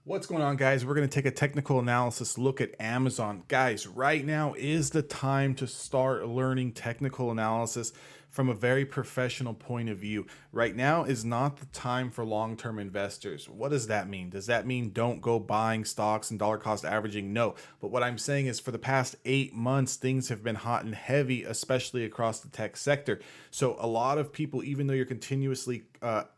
What's going on, guys? We're going to take a technical analysis look at Amazon. Guys, right now is the time to start learning technical analysis from a very professional point of view. Right now is not the time for long-term investors. What does that mean? Does that mean don't go buying stocks and dollar cost averaging? No. But what I'm saying is for the past 8 months, things have been hot and heavy, especially across the tech sector. So a lot of people, even though you're continuously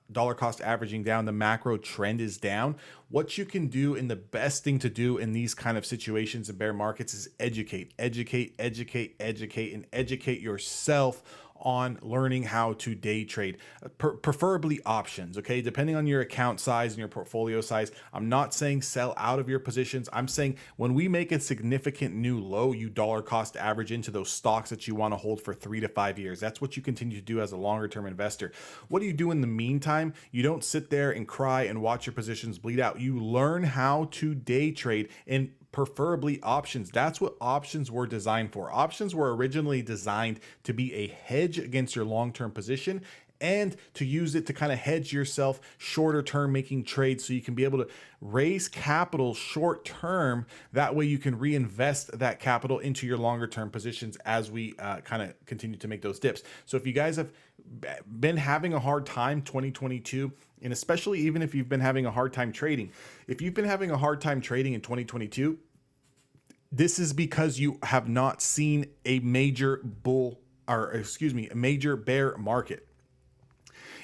dollar cost averaging down, the macro trend is down. What you can do, and the best thing to do in these kind of situations in bear markets, is educate, and educate yourself on learning how to day trade, preferably options. Okay, depending on your account size and your portfolio size. I'm not saying sell out of your positions. I'm saying when we make a significant new low, you dollar cost average into those stocks that you want to hold for 3 to 5 years. That's what you continue to do as a longer term investor. What do you do in the meantime? You don't sit there and cry and watch your positions bleed out. You learn how to day trade, and preferably options. That's what options were designed for. Options were originally designed to be a hedge against your long-term position, and to use it to kind of hedge yourself shorter term, making trades so you can be able to raise capital short term. That way you can reinvest that capital into your longer term positions as we kind of continue to make those dips. So if you guys have been having a hard time 2022, and especially even if you've been having a hard time trading, if you've been having a hard time trading in 2022, this is because you have not seen a major a major bear market.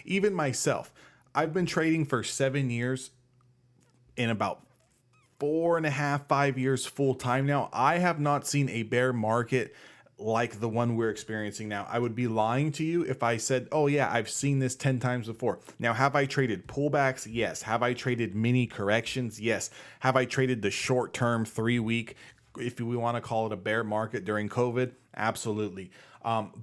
Even myself, I've been trading for 7 years, in about 4.5, 5 years full time now. I have not seen a bear market like the one we're experiencing now. I would be lying to you if I said, oh yeah, I've seen this 10 times before. Now, have I traded pullbacks? Yes. Have I traded mini corrections? Yes. Have I traded the short term 3 week, if we want to call it a bear market, during COVID? Absolutely.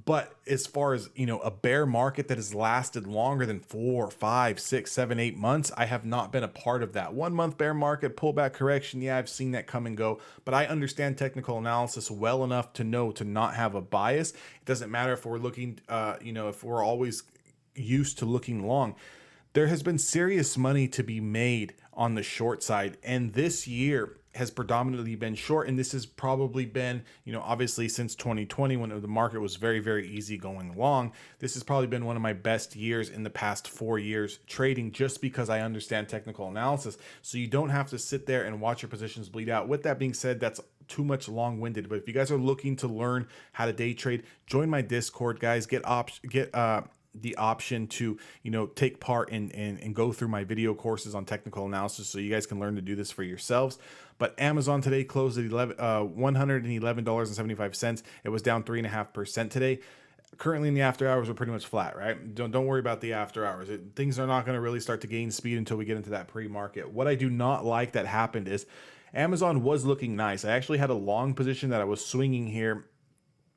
But as far as, a bear market that has lasted longer than 4, 5, 6, 7, 8 months, I have not been a part of that. 1 month bear market, pullback correction, yeah, I've seen that come and go, but I understand technical analysis well enough to know to not have a bias. It doesn't matter if we're looking, if we're always used to looking long. There has been serious money to be made on the short side, and this year has predominantly been short. And this has probably been, obviously since 2020, when the market was very, very easy going long. This has probably been one of my best years in the past 4 years trading, just because I understand technical analysis. So you don't have to sit there and watch your positions bleed out. With that being said, that's too much long-winded. But if you guys are looking to learn how to day trade, join my Discord, guys. Get the option to take part and go through my video courses on technical analysis, so you guys can learn to do this for yourselves. But Amazon today closed at $111.75. It was down 3.5% today. Currently in the after hours, we're pretty much flat, right? Don't worry about the after hours. Things are not going to really start to gain speed until we get into that pre-market. What I do not like that happened is Amazon was looking nice. I actually had a long position that I was swinging here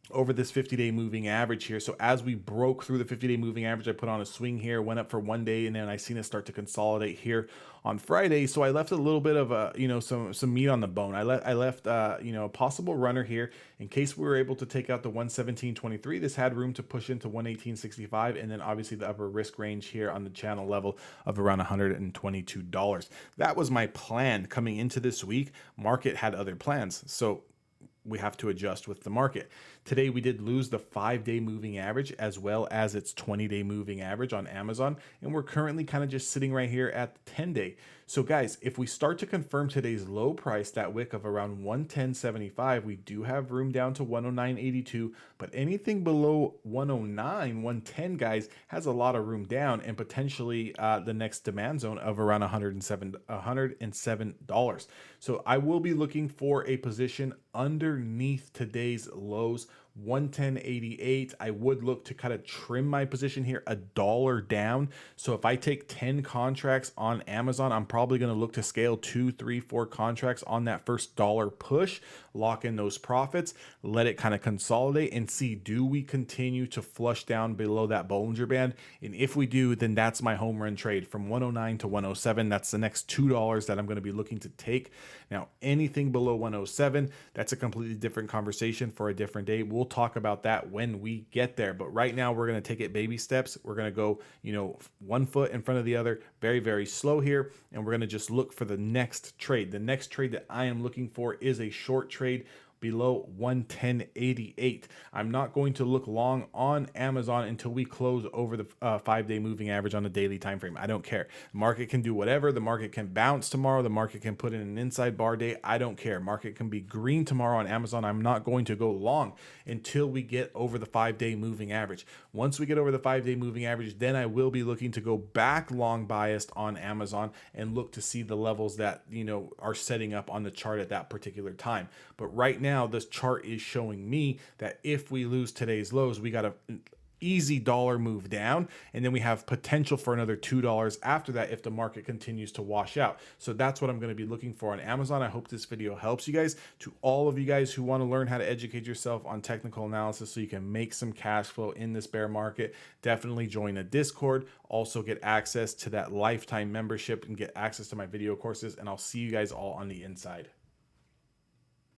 over this 50-day moving average here. So as we broke through the 50-day moving average, I put on a swing here, went up for one day, and then I seen it start to consolidate here on Friday. So I left a little bit of a, some meat on the bone. I left a possible runner here in case we were able to take out the 117.23. This had room to push into 118.65, and then obviously the upper risk range here on the channel level of around $122. That was my plan coming into this week. Market had other plans, so we have to adjust with the market. Today, we did lose the 5-day moving average as well as its 20-day moving average on Amazon. And we're currently kind of just sitting right here at the 10-day. So guys, if we start to confirm today's low price, that wick of around 110.75, we do have room down to 109.82, but anything below 109, 110, guys, has a lot of room down, and potentially the next demand zone of around $107. So I will be looking for a position underneath today's lows, 110.88. I would look to kind of trim my position here $1 down. So if I take 10 contracts on Amazon, I'm probably going to look to scale 2, 3, 4 contracts on that first dollar push, lock in those profits, let it kind of consolidate, and see, do we continue to flush down below that Bollinger Band? And if we do, then that's my home run trade from 109 to 107. That's the next $2 that I'm going to be looking to take. Now, anything below 107, that's a completely different conversation for a different day. We'll talk about that when we get there. But right now we're going to take it baby steps. We're going to go, one foot in front of the other, very, very slow here. And we're going to just look for the next trade. The next trade that I am looking for is a short trade below 110.88. I'm not going to look long on Amazon until we close over the 5-day moving average on a daily time frame. I don't care. The market can do whatever. The market can bounce tomorrow. The market can put in an inside bar day. I don't care. Market can be green tomorrow on Amazon. I'm not going to go long until we get over the 5-day moving average. Once we get over the 5-day moving average, then I will be looking to go back long biased on Amazon and look to see the levels that are setting up on the chart at that particular time. But right now this chart is showing me that if we lose today's lows, we got a easy dollar move down, and then we have potential for another $2 after that if the market continues to wash out. So that's what I'm going to be looking for on Amazon. I hope this video helps you guys. To all of you guys who want to learn how to educate yourself on technical analysis so you can make some cash flow in this bear market, definitely join a Discord. Also get access to that lifetime membership and get access to my video courses, and I'll see you guys all on the inside.